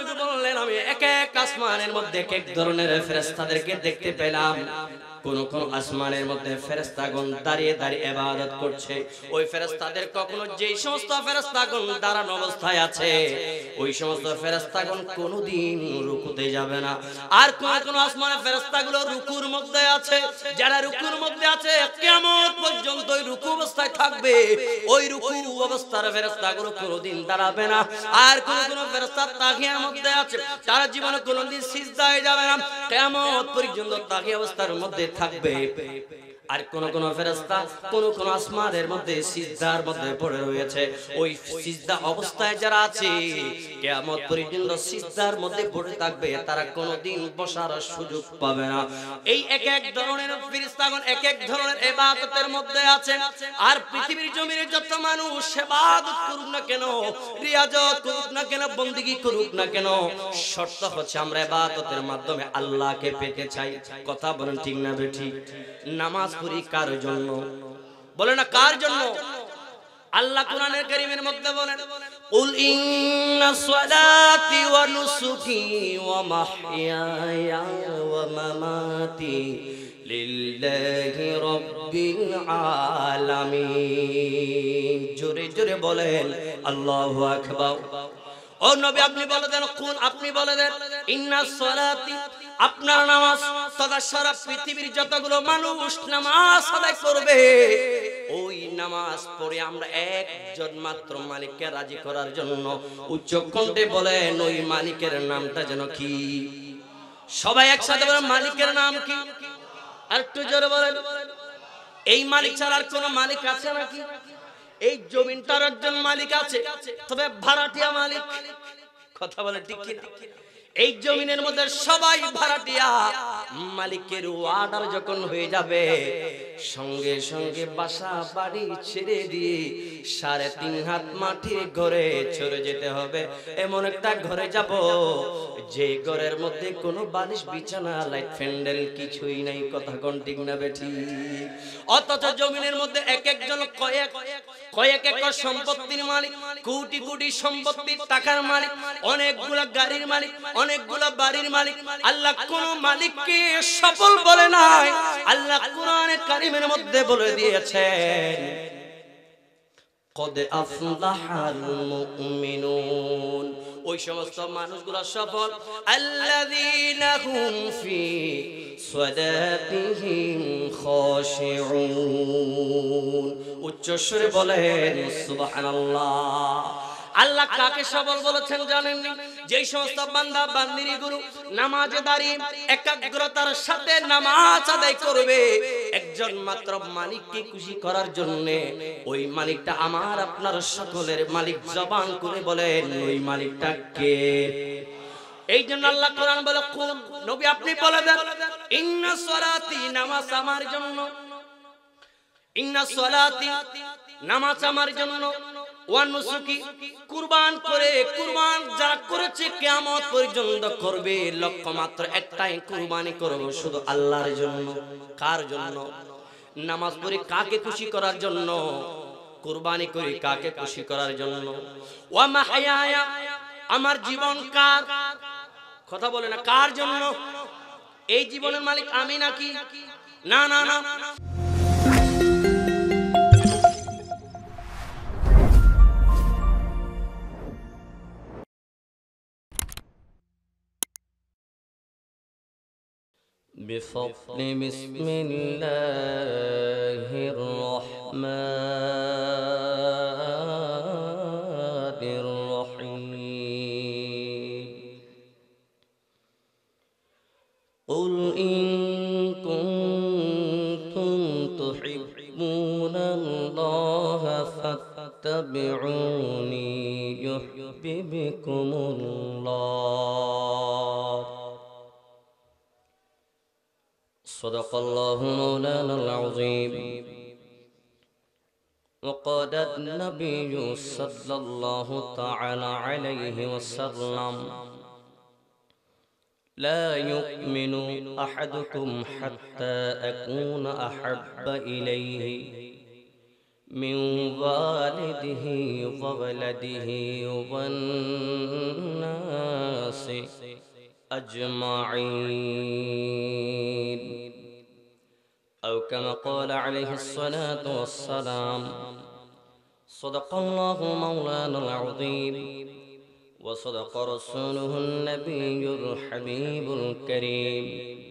নবী বললেন আমি এক এক আসমানের মধ্যে এক এক ধরনের ফেরেশতাদেরকে দেখতে পেলাম। কোন কোন আসমানের মধ্যে ফেরেশতাগণ দাঁড়িয়ে দাঁড়িয়ে ইবাদত করছে। ওই ফেরেশতাদের কখনো যেই সমস্ত ফেরেশতাগণ দাঁড়ানো অবস্থায় আছে ওই সমস্ত ফেরেশতাগণ কোনোদিন রুকুতে যাবে না। আর কোন কোন আসমানের ফেরেশতাগুলো রুকুর মধ্যে আছে, যারা রুকুর মধ্যে আছে কিয়ামত পর্যন্ত ওই রুকু অবস্থায় থাকবে। ওই রুকু অবস্থার ফেরেশতাগুলো কোনোদিন দাঁড়াবে না। আর কোন কোন ফেরেশতা তাকিয়ার মধ্যে আছে, তারা জীবনে কোনোদিন সিজদায় যাবে না, কিয়ামত পর্যন্ত তাকিয়া অবস্থার মধ্যে থাকবে। আর কোন কোন ফেরেশতা কোন কোন আসমানের মধ্যে সিজদার মধ্যে পড়ে রয়েছে। ওই সিজদা অবস্থায় যারা আছে কিয়ামত পর্যন্ত সিজদার মধ্যে পড়ে থাকবে, তারা কোনোদিন বসার সুযোগ পাবে না। এই এক এক ধরনের ফেরেশতাগণ এক এক ধরনের ইবাদতের মধ্যে আছেন। আর পৃথিবীর জমিনে যত মানুষ ইবাদত করুক না কেন, রিয়াজত করুক না কেন, বন্দেগী করুক না কেন, শর্ত হচ্ছে আমরা ইবাদতের মাধ্যমে আল্লাহকে পেতে চাই। কথা বলেন ঠিক না বেঠিক? নামাজ পড়ি কার জন্য? বলে না কার জন্য? আল্লাহ কোরআনের কারীমের মধ্যে বলেন কুল ইন্না সলাতি ওয়া নুসুকি ওয়া মাহইয়ায়া ওয়া মামাতি লিল্লাহি রাব্বিল আলামিন। জোরে জোরে বলেন আল্লাহু আকবার। ও নবী আপনি বলে দেন, কুল আপনি বলে দেন ইন্না সলাতি, আপনার নামাজ তথা সারা পৃথিবীর যতগুলো মানুষ নামাজ আদায় করবে, ওই নামাজ পড়ে আমরা একজন মাত্র মালিককে রাজি করার জন্য উচ্চ কণ্ঠে বলেন ওই মালিকের নামটা যেন কি? সবাই একসাথে বলেন মালিকের নাম কি? আর একটু জোরে বলেন। এই মালিক ছাড়া আর কোনো মালিক আছে নাকি? এই জমিনটার একজন মালিক আছে, তবে ভাড়াটিয়া মালিক। কথা বলে ঠিক কি? এই জমিনের মধ্যে সবাই ভাড়াটিয়া। মালিকের ওয়ার্ডার যখন হয়ে যাবে সঙ্গে সঙ্গে বাসা বাড়ি ছেড়ে দিয়ে 3.5 হাত মাটির ঘরে চলে যেতে হবে। এমন একটা ঘরে যাব যে ঘরের মধ্যে কোনো বালিশ বিছানা লাইট ফ্যান্ডেল কিছুই নাই। কথা কোন ঠিক না বেঠি? অথচ জমিনের মধ্যে এক একজন কয়েক একর সম্পত্তির মালিক, কোটি কোটি সম্পত্তির টাকার মালিক, অনেকগুলা গাড়ির মালিক, অনেকগুলা বাড়ির মালিক। আল্লাহ কোন মালিককে সফল বলে নাই। আল্লাহ কোরআনে কারীমের মধ্যে বলে দিয়েছেন কদ আফলাহাল মুমিনুন। ওই সমস্ত মানুষগুলো সফল আল্লাযীনা হুম ফি সালাতিহিম খাশিউন। উচ্চ স্বরে বলেন সুবহানাল্লাহ। আল্লাহ কাকে সফল বলেছেন জানেন? যেই সমস্ত বান্দা বান্দিনী গুরু নামাজে দাঁড়িয়ে একাগ্রতার সাথে নামাজ আদায় করবে একজন মাত্র মালিককে খুশি করার জন্য, ওই মালিকটা আমার আপনার সকলের মালিক। জবান করে বলেন ওই মালিকটা কে? এই জন্য আল্লাহ কোরআন বলে কুল নবী আপনি বলে দেন ইন্না সলাতি, নামাজ আমার জন্য। ইন্না সলাতি, নামাজ আমার জন্য। ওয়া নুসুকি, কুরবান করে, কুরবান যারা করেছে কিয়ামত পর্যন্ত করবে, লক্ষ্য মাত্র একটাই, কুরবানি করব শুধু আল্লাহর জন্য। কার জন্য? নামাজ পড়ি কাকে খুশি করার জন্য, কুরবানি করি কাকে খুশি করার জন্য। ওয়া মাহইয়ায়া, আমার জীবন কার? কথা বলে না কার জন্য? এই জীবনের মালিক আমি নাকি? না না না। بفضل بسم الله الرحمن الرحيم قل إن كنتم تحبون الله فاتبعوني يحببكم الله صدق الله مولانا العظيم وقال النبي صلى الله تعالى عليه وسلم لا يؤمن أحدكم حتى أكون أحب إليه من والده وولده والناس أجمعين أو كما قال عليه الصلاة والسلام صدق الله مولانا العظيم وصدق رسوله النبي الحبيب الكريم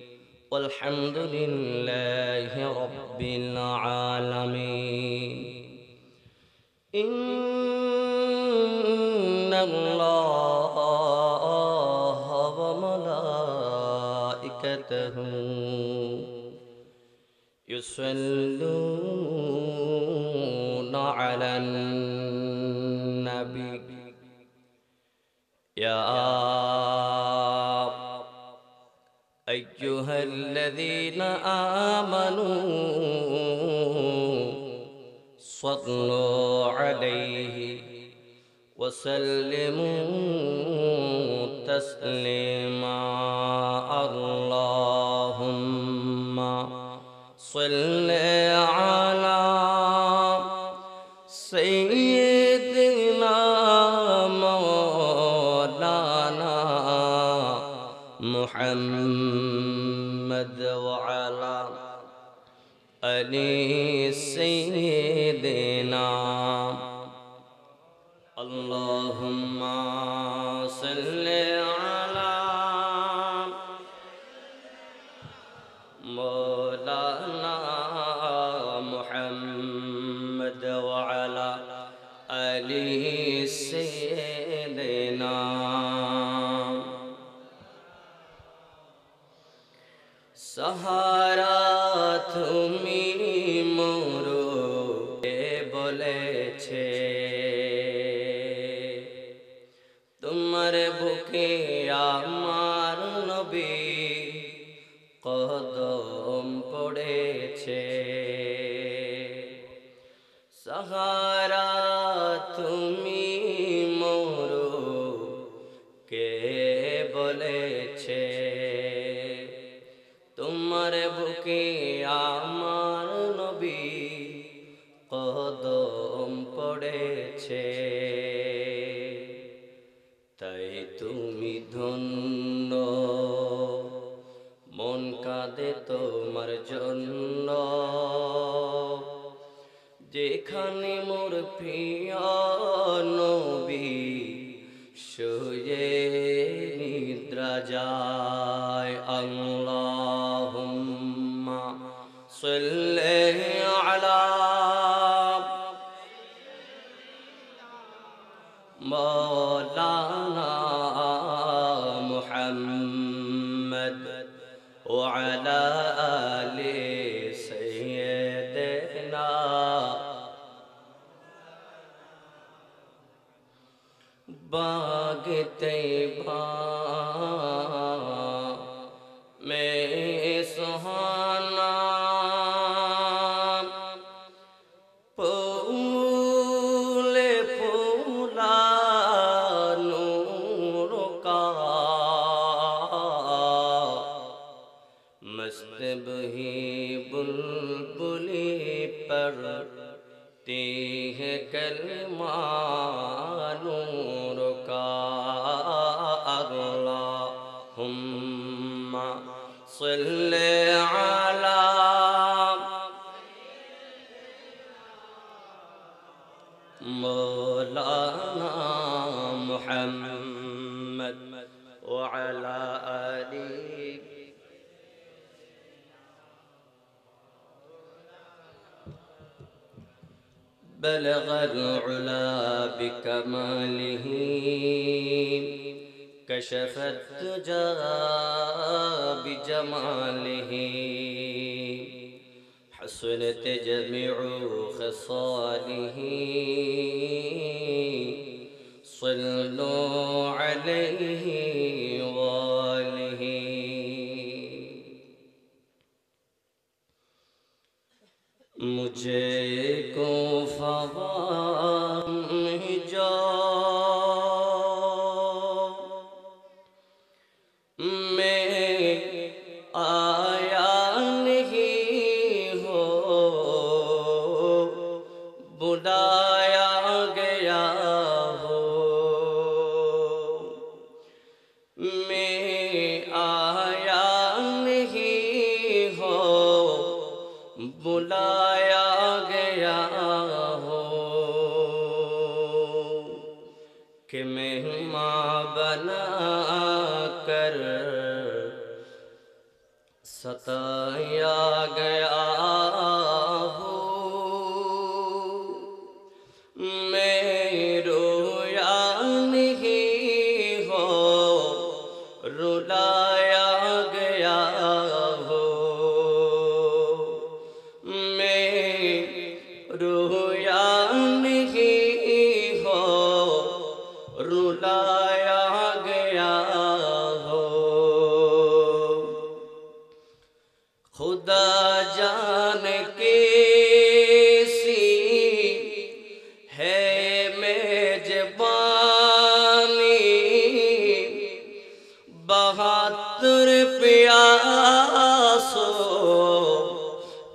والحمد لله رب العالمين إن الله وملائكته يصلون على النبي يا أيها الذين آمنوا صلوا عليه وسلموا تسليما اللهم صل على سيدنا مولانا محمد وعلى آل سيدنا اللهم صل على مولانا محمد وعلى آل سيدنا सहारा তুমি মোরো বলেছে তোমার বুকে আমার নবী কদম পড়েছে सहारा তুমি মোরো কে বলেছে তোমার বুকে আমার নবী কদম পড়েছে তাই তুমি ধন্য মন কাঁদে তোমার জন্য যেখানে মোর প্রিয় নবী শুয়ে নিদ্রা যায় আল্লাহুম্মা সাল্লি আলা মাওলানা মুহাম্মদ ওয়া আলা আলি সাইয়্যিদিনা बाग तैबा में सुहाना फूले फूला नूर का मस्त बही बुलबुली पर तीह कलमा नूर का अल्लाहुम्मा सल्ली अला मौलाना मुहम्मद व अला आली بلغ العلا بكماله كشف الدجى بجماله حسنت جميع خصاله صلوا عليه وآله मुझे को फवाम जाओ मैं आया नहीं हो बुलाया गया हो में आया नहीं हो, बुलाया गया हो कि मेहमान बना कर सताया गया हो। मैं रोया नहीं हो, रुलाया गया हो। मैं रोया नहीं हो, रुलाया गया हो। खुदा जान के सी है मेजबानी, 72 प्यासो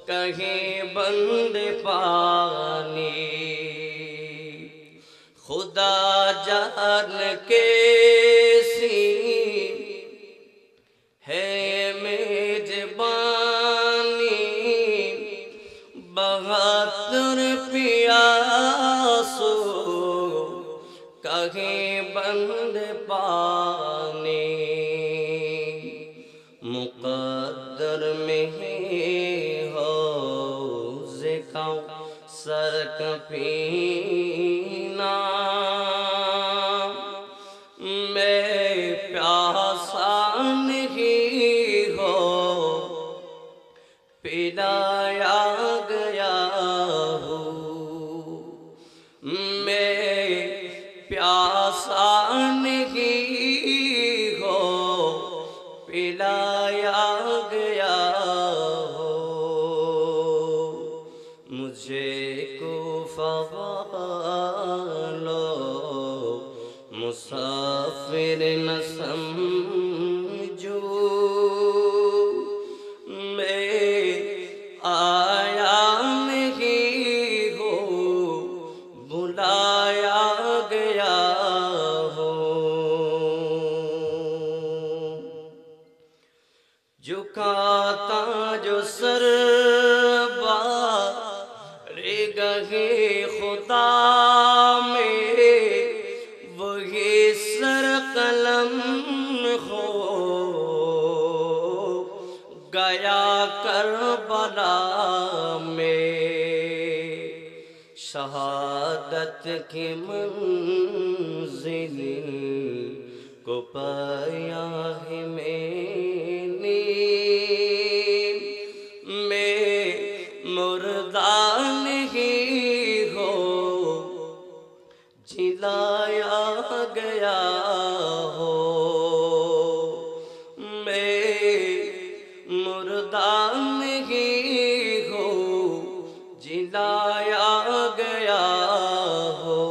कहीं बंद पानी। खुदा जान के सी है मेजबानी, 72 प्यासो कहीं बंद पानी। मुक़द्दर में हो ज़िकाओ सर कपीना, मैं प्यासा नहीं हो, पिलाया गया हो। मैं प्यासा नहीं हो, पिलाया गया हो। मुझे को फ़वालो मुसाफिर न समझो, मैं आया नहीं हो, बुलाया गया हो। झुकाता जो सर बारे गहे खुदा में, वही सर कलम हो गया करबला में। शहादत की मंजिल को पाया है मैंने, मैं मुर्दा नहीं हो, जिलाया गया हो। मैं मुर्दा नहीं हो, जिलाया गया हो।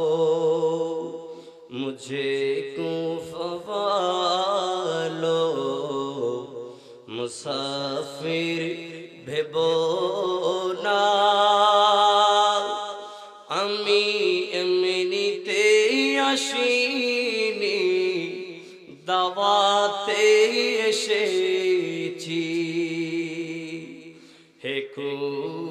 मुझे को फ़वालो मुसाफिर भेबोना, আমি এমনিতে আসিনি, দাওয়াতে এসেছি। হে কুফাওয়ালো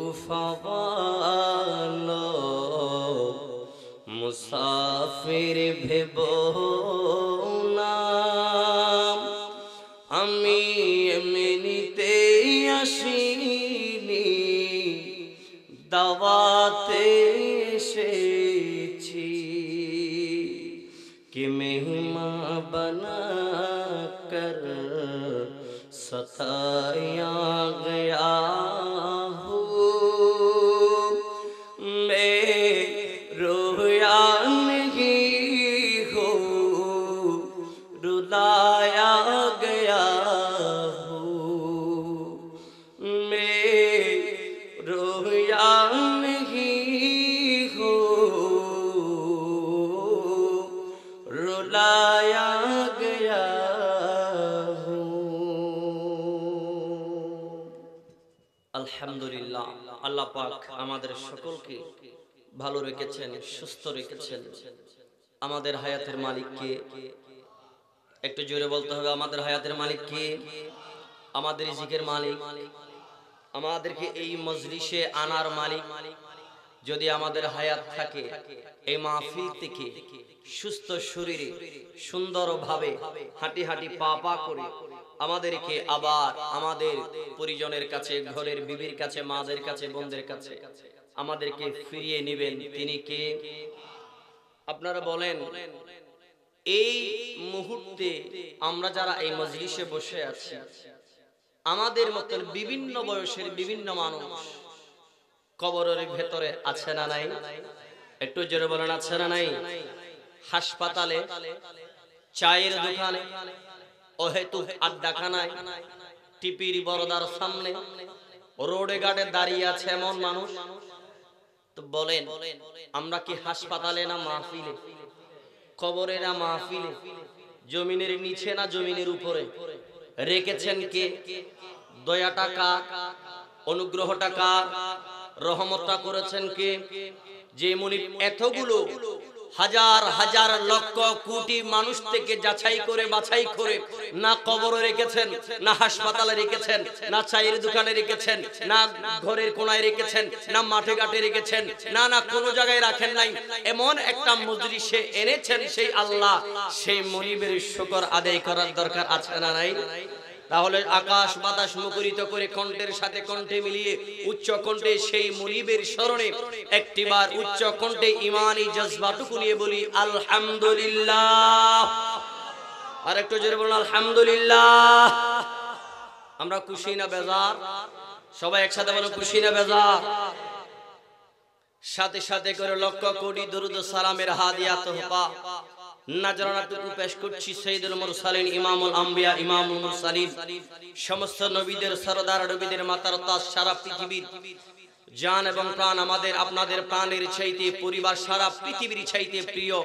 মুসাফির ভেবো না, আমি এমনিতে আসিনি, দাওয়াতে এসেছি। कि मेहमान बना कर सताया गया हो। मैं रोया नहीं हो, रुलाया गया हो। मैं रोया नहीं हो, रुलाया गया हो। আলহামদুলিল্লাহ, আল্লাহ পাক আমাদের সকলকে ভালো রেখেছেন, সুস্থ রেখেছেন। আমাদের হায়াতের মালিককে একটু জোরে বলতে হবে, আমাদের হায়াতের মালিক কে? আমাদের রিজিকের মালিক, আমাদেরকে এই মজলিসে আনার মালিক। যদি আমাদের হায়াত থাকে, এই মাহফিল থেকে সুস্থ শরীরে সুন্দরভাবে হাঁটি হাঁটি পা পা করে আমাদেরকে আবার আমাদের পরিজনের কাছে, ঘরের বিবির কাছে, মাদের কাছে, বোনদের কাছে আমাদেরকে ফিরিয়ে নেবেন, তিনি কে? আপনারা বলেন, এই মুহূর্তে আমরা যারা এই মজলিসে বসে আছি, আমাদের মতন বিভিন্ন বয়সের বিভিন্ন মানুষ কবরের ভেতরে আছে না নাই? একটু জোরে বলেন, আছে না নাই? হাসপাতালে, চায়ের দোকানে, অহেতুক আড্ডাখানায়, টিপির বরদার সামনে, রোডে ঘাটে দাঁড়িয়ে আছে এমন মানুষ। তো বলেন, আমরা কি হাসপাতালে না মাহফিলে? কবরে না মাহফিলে? জমিনের নিচে না জমিনের উপরে? রেখেছেন কে? দয়াটা কার? অনুগ্রহটা কার? রহমতটা করেছেন কে? যে মুনি এতগুলো হাজার হাজার লক্ষ কোটি মানুষ থেকে যাচাই করে বাছাই করে না কবরে রেখেছেন, না হাসপাতালে রেখেছেন, না চায়ের দোকানে রেখেছেন, না ঘরের কোনায় রেখেছেন, না মাঠে ঘাটে রেখেছেন, না না কোনো জায়গায় রাখেন নাই, এমন একটা মজলিসে এনেছেন সেই আল্লাহ। সেই মনিবের শুকর আদায় করার দরকার আছে না নাই? তাহলে আকাশ বাতাস মুখরিত করে কণ্ঠের সাথে কণ্ঠে মিলিয়ে উচ্চ কণ্ঠে সেই মুনিবের স্মরণে একটিবার উচ্চ কণ্ঠে ইমানি জজবাটুকু নিয়ে বলি আলহামদুলিল্লাহ। আর একটু জোরে বলুন আলহামদুলিল্লাহ। আমরা খুশি না বেজার? সবাই একসাথে বলুন, খুশি না বেজার? সাথে সাথে করে লক্ষ কোটি দরুদ ও সালামের হাদিয়া তোহফা নাজরানাটুকু পেশ করছি সাইয়্যিদুল মুরসালিন, ইমামুল আম্বিয়া, ইমামুল মুরসালিন, সমস্ত নবীদের সরদার, নবীদের মাতার তাজ, সারা পৃথিবীর জান এবং প্রাণ, আমাদের আপনাদের প্রাণের চাইতে, পরিবার সারা পৃথিবীর চাইতে প্রিয়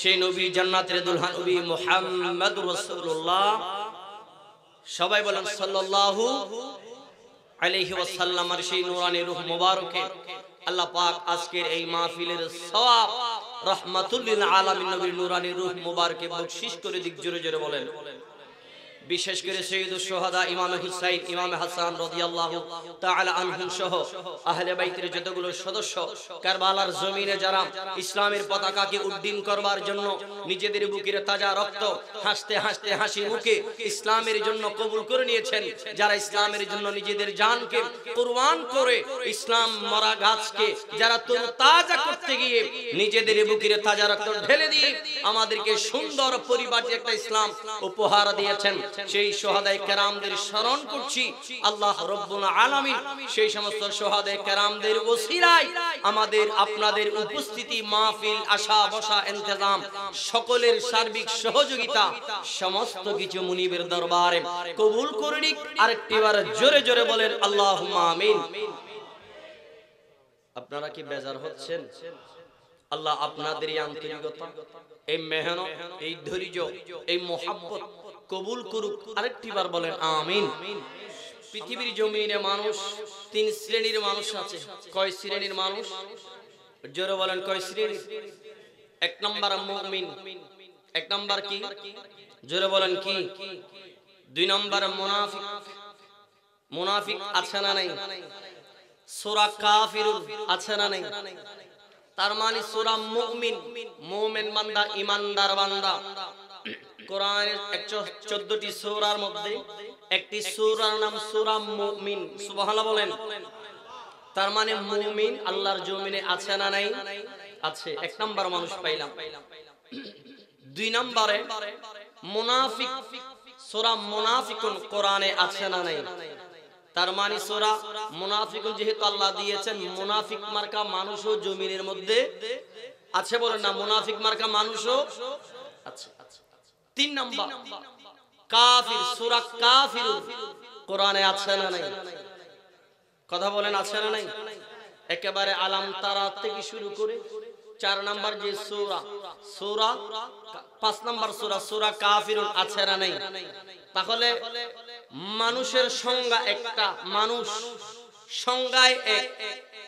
সেই নবী, জান্নাতের দুলহান নবী মুহাম্মদুর রাসূলুল্লাহ। সবাই বলেন সাল্লাল্লাহু আলাইহি ওয়াসাল্লাম। আর সেই নূরানি রূহ মুবারকে আল্লাহ পাক আজকের এই মাহফিলের সওয়াব রাহমাতুল লিল আলামিন নবীর নূরানি রূহ মুবারকে বখশিশ করে দিক। জোরে জোরে বলেন। বিশেষ করে সৈয়দুশ শুহাদা ইমাম হুসাইন, ইমাম হাসান রাদিয়াল্লাহু তাআলা আনহুম সহ আহলে বাইতের যতগুলো সদস্য কারবালার জমিনে যারা ইসলামের পতাকাকে উড্ডীন করবার জন্য নিজেদের বুকের তাজা রক্ত হাসতে হাসতে হাসি মুখে ইসলামের জন্য কবুল করে নিয়েছেন, যারা ইসলামের জন্য নিজেদের জানকে কুরবান করে ইসলাম মরা গাছকে যারা তরতাজা করতে গিয়ে নিজেদের বুকের তাজা রক্ত ঢেলে দিয়ে আমাদেরকে সুন্দর পরিপাটি একটা ইসলাম উপহার দিয়েছেন, সেই শুহাদায়ে কেরামদের স্মরণ করছি। আল্লাহ রব্বুল আলামিন সেই সমস্ত শুহাদায়ে কেরামদের ওসিলায় আমাদের আপনাদের উপস্থিতি, মাহফিল, আসা বসা, ইন্তজাম, সকলের সার্বিক সহযোগিতা সমস্ত কিছু মুনিবের দরবারে কবুল করে নিক। আরেকটিবার জোরে জোরে বলেন আল্লাহুম্মা আমিন। আপনারা কি বেজার হচ্ছেন? আল্লাহ আপনাদের এই আন্তরিকতা, এই মেহনত, এই ধৈর্য, এই মোহাব্বত কবুল করুক। আরেকটিবার বলেন আমিন। পৃথিবীর জমিনে মানুষ তিন শ্রেণীর মানুষ আছে। কয় শ্রেণীর মানুষ? জোরে বলেন, কয় শ্রেণীর? এক নাম্বার মুমিন। এক নাম্বার কি? জোরে বলেন কি? দুই নাম্বার মুনাফিক। মুনাফিক আছে না নাই? সূরা কাফিরুন আছে না নাই? তার মানে সূরা মুমিন, মুমিন বান্দা, ঈমানদার বান্দা। কোরআনের 114টি সূরার মধ্যে একটি সূরার নাম সূরা মুমিন। সুবহানাল্লাহ বলেন। তার মানে মুমিন আল্লাহর জমিনে আছে না নাই? আছে। এক নাম্বার মানুষ পাইলাম। দুই নম্বরে মুনাফিক। সূরা মুনাফিকুন কোরআনে আছে না নাই? তার মানে সূরা মুনাফিকুন যেহেতু আল্লাহ দিয়েছেন, মুনাফিক মার্কা মানুষও জমিনের মধ্যে আছে। বলেন না, মুনাফিক মার্কা মানুষও আছে। তিন নাম্বার কাফির। সূরা কাফিরুন কোরআনে আছে না নাই? কথা বলেন, আছে না নাই? একেবারে আলাম তারা থেকে শুরু করে 4 নাম্বার যে সূরা, সূরা 5 নাম্বার সূরা, সূরা কাফিরুন আছে না নাই? তাহলে মানুষের সংজ্ঞা একটা, মানুষ সংজ্ঞায় এক,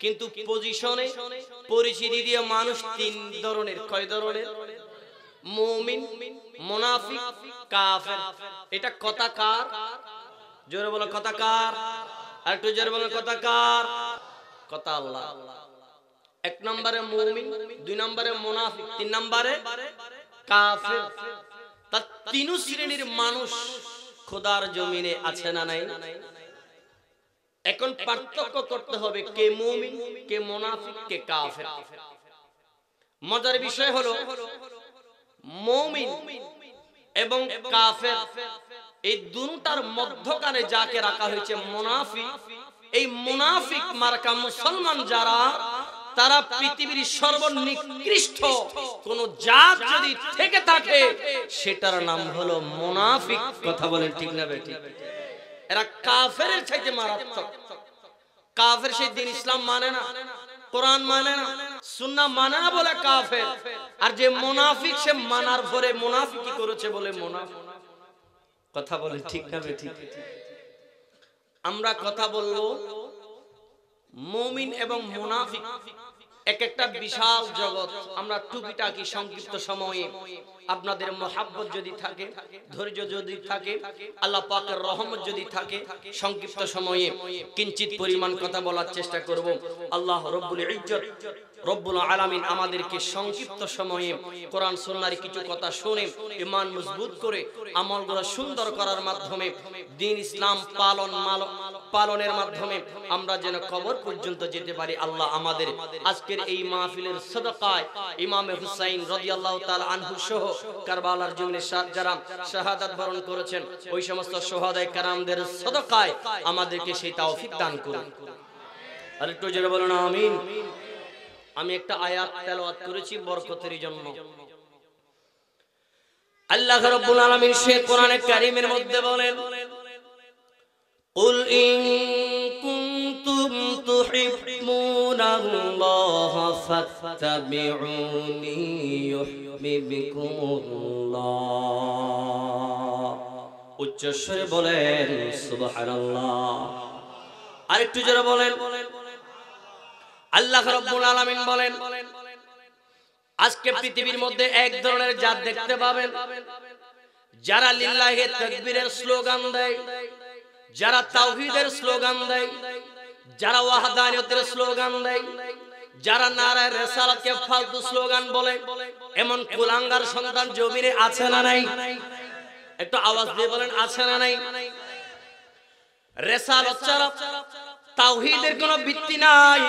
কিন্তু পজিশনে পরিচিতি দিয়ে মানুষ তিন ধরনের। কয় ধরনের? মুমিন, মুনাফিক, কাফের। এটা কথা কার? জোরে বলো কথা কার? আর একটু জোরে বলো কথা কার? কথা আল্লাহ। এক নম্বরে মুমিন, দুই নম্বরে মুনাফিক, তিন নম্বরে কাফের। তার তিন শ্রেণীর মানুষ খোদার জমিনে আছে না নাই? এখন পার্থক্য করতে হবে কে মুমিন, কে মুনাফিক, কে কাফের। মজার বিষয় হলো মুমিন এবং কাফের এই দুটার মধ্যখানে যাকে রাখা হয়েছে মুনাফিক। এই মুনাফিক মার্কা মুসলমান যারা, তারা পৃথিবীর সর্বনিকৃষ্ট কোন জাত যদি থেকে থাকে সেটার নাম হলো মুনাফিক। কথা বলেন ঠিক না বেঠিক? এরা কাফেরের চাইতে মারাত্মক। কাফের সেই দিন ইসলাম মানে না, কোরআন মানে না, সুন্নাহ মানে না বলে কাফের। আর যে মুনাফিক সে মানার পরে মুনাফিকি করেছে বলে মুনাফিক। কথা বলেন ঠিক না বেঠিক? আমরা কথা বলবো মুমিন এবং মুনাফিক এক একটা বিশাল জগৎ। আমরা টুকিটাকি সংক্ষিপ্ত সময়ে আপনাদের মহাব্বত যদি থাকে, ধৈর্য যদি থাকে, আল্লাহ পাকের রহমত যদি থাকে, সংক্ষিপ্ত সময়ে কিঞ্চিত পরিমাণ কথা বলার চেষ্টা করব। আল্লাহ রব্বুল ইজ্জত রব্বুল আলামিন আমাদেরকে সংক্ষিপ্ত সময়ে কোরআন সুন্নাহর কিছু কথা শুনে ঈমান মজবুত করে আমলগুলো সুন্দর করার মাধ্যমে দ্বীন ইসলাম পালনের মাধ্যমে আমরা যেন কবর পর্যন্ত যেতে পারি। আল্লাহ আমাদের আজকের এই মাহফিলের সাদাকায় ইমামে হুসাইন রাদিয়াল্লাহু তাআলা আনহু সহ কারবালার জমিনে যারা শাহাদাত বরণ করেছেন ওই সমস্ত শুহাদায়ে কেরামদের সাদাকায় আমাদেরকে সেই তৌফিক দান করুন। আর একটু জোরে বলুন আমিন। আমি একটা আয়াত তেলাওয়াত করেছি বরকতের জন্য। আল্লাহ রাব্বুল আলামিন সে কোরআনে কারীমের মধ্যে বলেন, কুল ইন কুনতুম তুহিব্বুনাল্লাহ ফাত্তাবিউনি ইউহিব্বুকুমুল্লাহ। উচ্চ স্বরে বলেন সুবহানাল্লাহ। আরেকটু জোরে বলেন। আল্লাহ রাব্বুল আলামিন বলেন, আজকে পৃথিবীর মধ্যে এক ধরনের জাত দেখতে পাবেন যারা লিল্লাহি তাকবীরের স্লোগান দেয়, যারা তাওহীদের স্লোগান দেয়, যারা ওয়াহদানিয়তের স্লোগান দেয়, যারা নারায়ে রিসালাতকে ফালতু স্লোগান বলে। এমন কুলাঙ্গার সন্তান জমিনে আছে না নাই? একটু আওয়াজ দিয়ে বলেন আছে না নাই? রিসালাত ছাড়া তাওহীদের কোনো ভিত্তি নাই,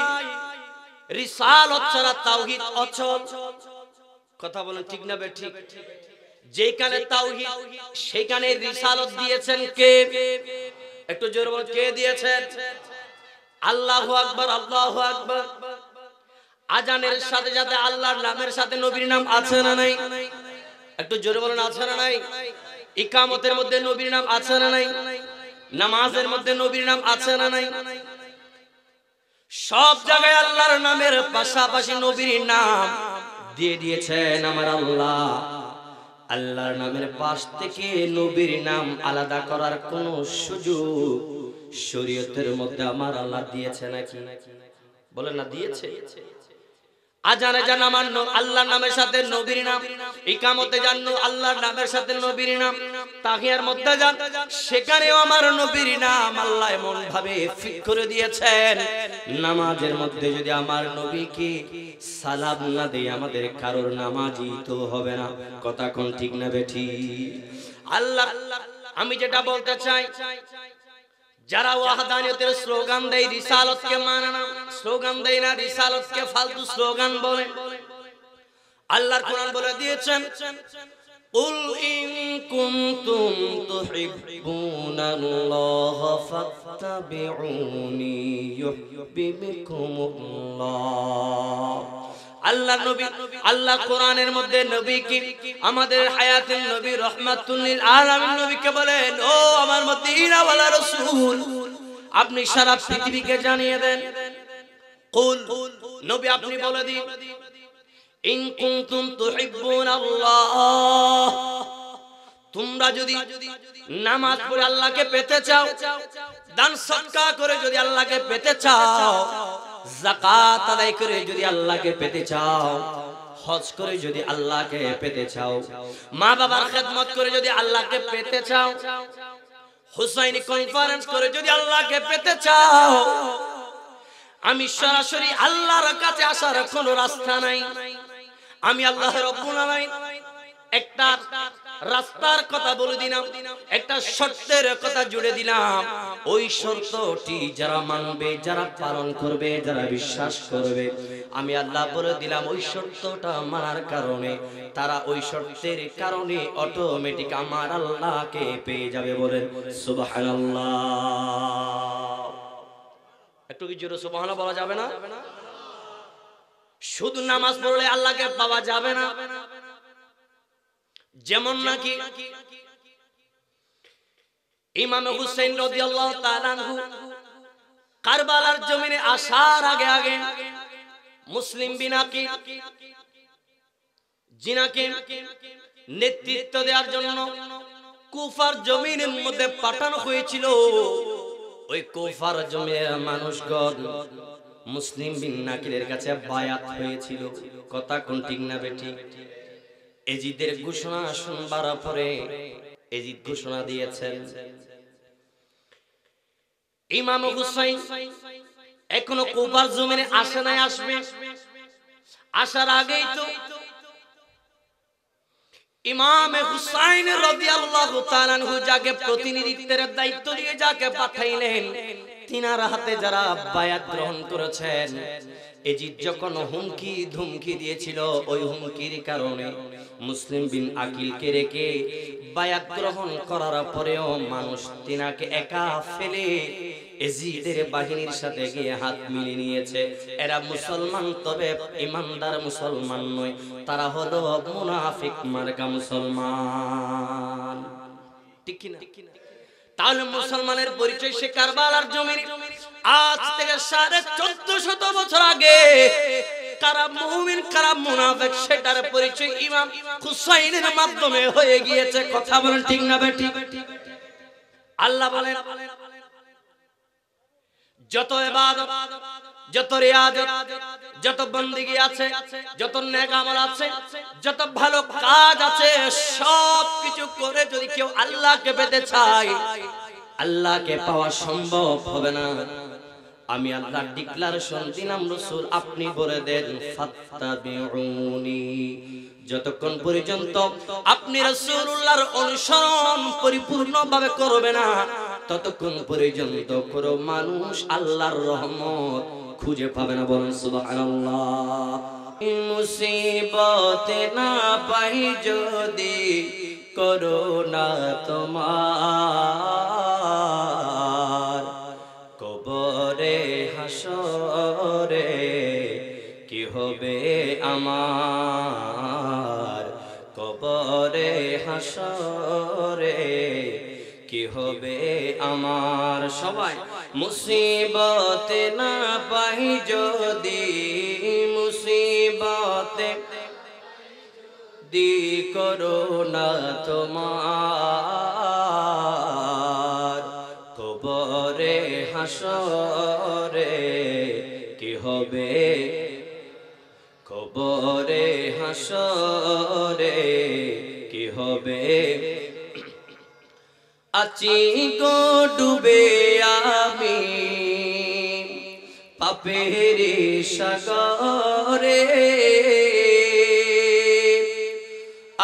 রিসালাত ছাড়া তাওহীদ অচল। কথা বলেন ঠিক না বেঠিক? যেখানে তাওহীদ সেখানে রিসালাত দিয়েছেন কে? একটু জোরে বলেন কে দিয়েছেন? আল্লাহু আকবার, আল্লাহু আকবার। আজানের সাথে সাথে আল্লাহর নামের সাথে নবীর নাম আছে না নাই? একটু জোরে বলেন আছে না নাই? ইকামতের মধ্যে নবীর নাম আছে না নাই? নামাজের মধ্যে নবীর নাম আছে না নাই? সব জায়গায় আল্লাহর নামের পাশাপাশি নবীর নাম দিয়ে দিয়েছেন আমার আল্লাহ। আল্লাহর নামের পাশ থেকে নবীর নাম আলাদা করার কোন সুযোগ শরীয়তের মধ্যে আমার আল্লাহ দিয়েছে নাকি? বলেন না দিয়েছে? আজানে যান আমার আল্লাহর নামের সাথে নবীর নাম, ইকামতে যান আল্লাহর নামের সাথে নবীর নাম, তাহিয়ার মধ্যে যান সেখানেও আমার নবীর নাম আল্লাহ এমন ভাবে ফিট করে দিয়েছেন। নামাজের মধ্যে যদি আমার নবীকে সালাম না দেই আমাদের কারোর নামাজই তো হবে না। কথা কোন ঠিক না বেঠিক? আল্লাহ আমি যেটা বলতে চাই, যারা ওয়াহদানিয়তের স্লোগান দেয়, রিসালাতকে মানে না, স্লোগান দেয় না, রিসালাতকে ফালতু স্লোগান বলে। আল্লাহর কোরআন বলে দিয়েছেন, কুল ইন কুনতুম তুহিব্বুনাল্লাহ ফাত্তাবিউনি ইউহিব্বুকুমুল্লাহ। আল্লাহ নবী, আল্লাহ কোরআনের মধ্যে নবীকে আমাদের হায়াতুন নবী রাহমাতুল লিল আলামিন নবীকে বলেন, ও আমার মদিনা ওয়ালা রাসূল, আপনি সারা পৃথিবীকে জানিয়ে দেন, কুল নবী আপনি বলে দিন, ইন কুনতুম তুহিব্বুনাল্লাহ, তোমরা যদি নামাজ পড়ে আল্লাহকে পেতে চাও, দান সদকা করে যদি আল্লাহকে পেতে চাও, যাকাত আদায় করে যদি আল্লাহকে পেতে চাও, হজ করে যদি আল্লাহকে পেতে চাও, মা বাবার খেদমত করে যদি আল্লাহকে পেতে চাও, হুসাইনি কনফারেন্স করে যদি আল্লাহকে পেতে চাও, আমি সরাসরি আল্লাহর কাছে আসার কোনো রাস্তা নাই। আমি আল্লাহ রাব্বুল আলামিন একটা রাস্তার কথা বলে দিলাম, একটা শর্তের কথা জুড়ে দিলাম। ওই শর্তটি যারা মানবে, যারা পালন করবে, যারা বিশ্বাস করবে, আমি আল্লাহ বলে দিলাম ওই শর্তটা মানার কারণে তারা ওই শর্তের কারণে অটোমেটিক আমার আল্লাহকে পেয়ে যাবে। বলেন সুবহানাল্লাহ। একটু কি জোরে সুবহানাল্লাহ বলা যাবে না? শুধু নামাজ পড়লে আল্লাহকে পাওয়া যাবে না। যেমন নাকি ইমাম হুসাইন রাদিয়াল্লাহু তাআলা আনহু কারবালার জমিনে আসার আগে আগে মুসলিম বিন আকিল জিনাকে নেতৃত্ব দেওয়ার জন্য কুফার জমিনের মধ্যে পাঠানো হয়েছিল। ওই কুফার জমিনের মানুষগণ মুসলিম বিন নাকিলের কাছে বায়াত হয়েছিল। কথা কোন ঠিক না বেঠিক? এজিদের ঘোষণা শুনবার পরে এজিদ ঘোষণা দিয়েছেন, ইমাম হুসাইন এখনো কুফার জমিনে আসে নাই, আসবে। আসার আগেই তো ইমাম হুসাইন রাদিয়াল্লাহু তাআলা আনহু যাকে প্রতিনিধিত্বের দায়িত্ব দিয়ে যাকে পাঠাইলেন, তিনার হাতে যারা বায়াত গ্রহণ করেছেন, এজিদ যখন হুমকি ধুমকি দিয়েছিল, ওই হুমকির কারণে মুসলিম বিন আকিলকে রেখে বায়াত গ্রহণ করার পরেও মানুষ তিনাকে একা ফেলে এজিদের বাহিনীর সাথে গিয়ে হাত মিলিয়ে নিয়েছে। এরা মুসলমান, তবে ইমানদার মুসলমান নয়, তারা হলো মুনাফিক মার্কা মুসলমান। ঠিক কি না? তাহলে মুসলমানের পরিচয় সে কারবালার জমিনে আজ থেকে 1450 বছর আগে কারা মুমিন কারা মুনাফিক সেটার পরিচয় ইমাম হুসাইনের মাধ্যমে হয়ে গিয়েছে। কথা বলেন ঠিক না বেঠিক? আল্লাহ বলেন যত ইবাদত, যত রিয়াজত, যত বন্দেগী আছে, যত নেক আমল আছে, যত ভালো কাজ আছে, সব কিছু করে যদি কেউ আল্লাহকে পেতে চায়, আল্লাহকে পাওয়া সম্ভব হবে না। আমি আল্লাহ ডিক্লারেশন দিলাম, রাসূল আপনি বলে দেন ফাত্তাবিউনি। যতক্ষণ পর্যন্ত আপনি রাসূলুল্লাহর অনুসরণ পরিপূর্ণভাবে করবে না, ততক্ষণ পর্যন্ত কোনো মানুষ আল্লাহর রহমত খুঁজে পাবে না। বলেন সুবহানাল্লাহ। মুসিবতে না পাই যদি করোনা তোমার, কবরে হাসরে কি হবে আমার, কবরে হাসরে কি হবে আমার। সবাই মুসিবতে না পাই যদি, মুসিবতে দি করোনা তোমার, কবরে হাসরে কি হবে, কবরে হাসরে কি হবে। আছি গো ডুবে আমি পাপের সাগরে,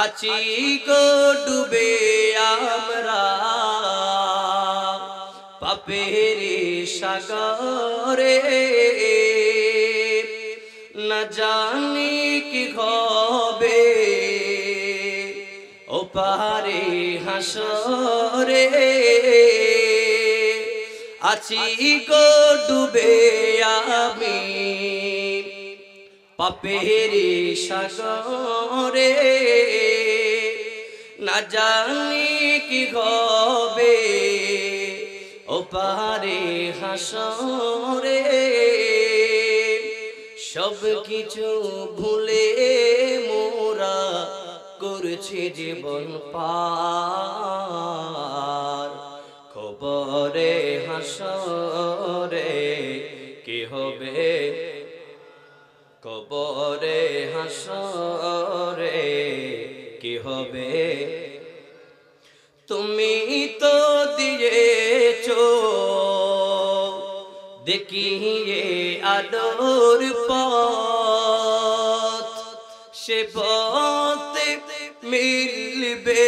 আছি গো ডুবে আমরা পাপের সাগরে, না জানি কি হবে ও পারে হাসরে, আছি গো ডুবে আমি পাপের সাগরে, না জানি কি হবে ও পারে হাসরে। সব কিছু ভুলে মোরা করছে জীবন পার, কবরে হাসরে কি হবে, কবরে হাসরে কি হবে তুমি তো দিয়েছো দেখিয়ে আলোর পথ সে পথে মিলবে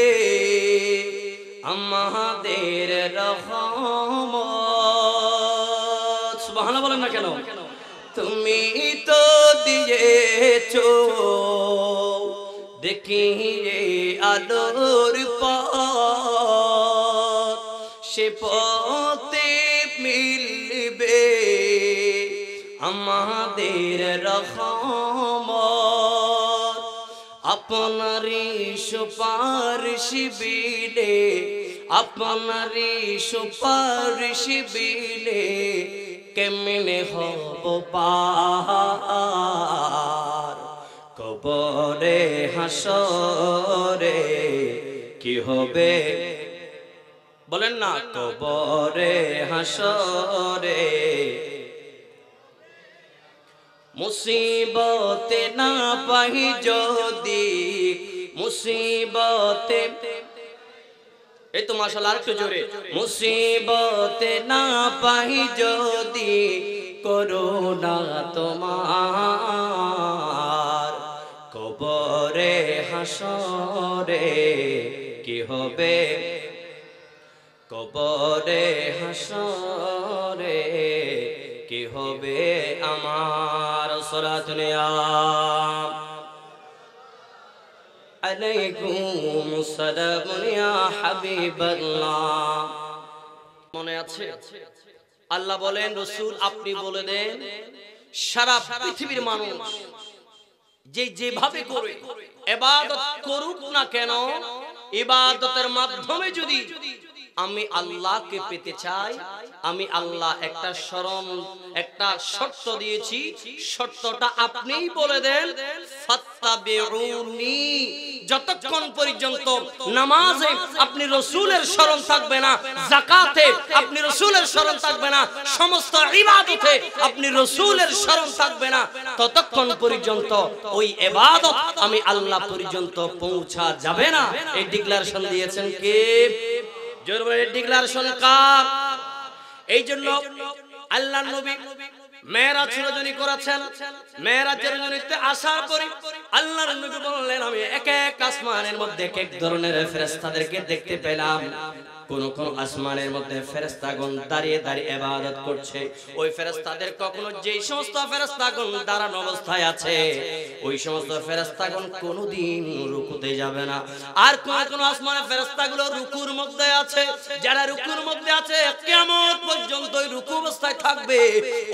আমাদের রহমত সুবহানাল্লাহ বলেন না কেন তুমি তো দিয়েছো দেখিয়ে আলোর পথ সে পথে মিলবে আমাদের রহমত আপনারই সুপারিশ বিলে আপনারই সুপারিশ বিলে কেমনে হব পার কবরে হাসরে কি হবে বলেন না কবরে হাসরে মুসিবতে না পাই যদি মুসিবতে এই তো মাশাআল্লাহ আরেকটু জোরে মুসিবতে না পাই যদি করুণা তোমার কবরে হাসরে কি হবে কবরে হাসরে কি হবে আমার সালাতুল আলাইকুম সালামুন ইয়া হাবিবাল্লাহ মনে আছে আল্লাহ বলেন রাসূল আপনি বলে দেন সারা পৃথিবীর মানুষ যেভাবে করে ইবাদত করুক না কেন ইবাদতের মাধ্যমে যদি আমি আল্লাহকে পেতে চাই আমি আল্লাহ একটা শর্ত দিয়েছি শর্তটা আপনিই বলে দেন ফাত্তাবিউনি যতক্ষণ পর্যন্ত নামাজে আপনি রাসূলের শরণ থাকবে না যাকাতে আপনি রাসূলের শরণ থাকবে না সমস্ত ইবাদতে আপনি রাসূলের শরণ থাকবে না ততক্ষণ পর্যন্ত ওই ইবাদত আমি আল্লাহ পর্যন্ত পৌঁছা যাবে না এই ডিক্লারেশন দিয়েছেন কে জোরে বলে ডিক্লারেশন কার এই জন্য আল্লাহর নবী মেরাজ রজনী করেছেন মেরাজ রজনীতে আসার পরে আল্লাহর নবী বললেন আমি এক এক আসমানের মধ্যে এক এক ধরনের ফেরেশতাদেরকে দেখতে পেলাম কোন কোন আসমানের মধ্যে ফেরেশতাগণ দাঁড়িয়ে দাঁড়িয়ে ইবাদত করছে ওই ফেরেশতাদের কখনো যেই সমস্ত ফেরেশতাগণ দাঁড়ানো অবস্থায় আছে ওই সমস্ত ফেরেশতাগণ কোনোদিন রুকুতে যাবে না আর কোন কোন আসমানের ফেরেশতাগুলো রুকুর মধ্যে আছে যারা রুকুর মধ্যে আছে কিয়ামত পর্যন্ত ওই রুকু অবস্থায় থাকবে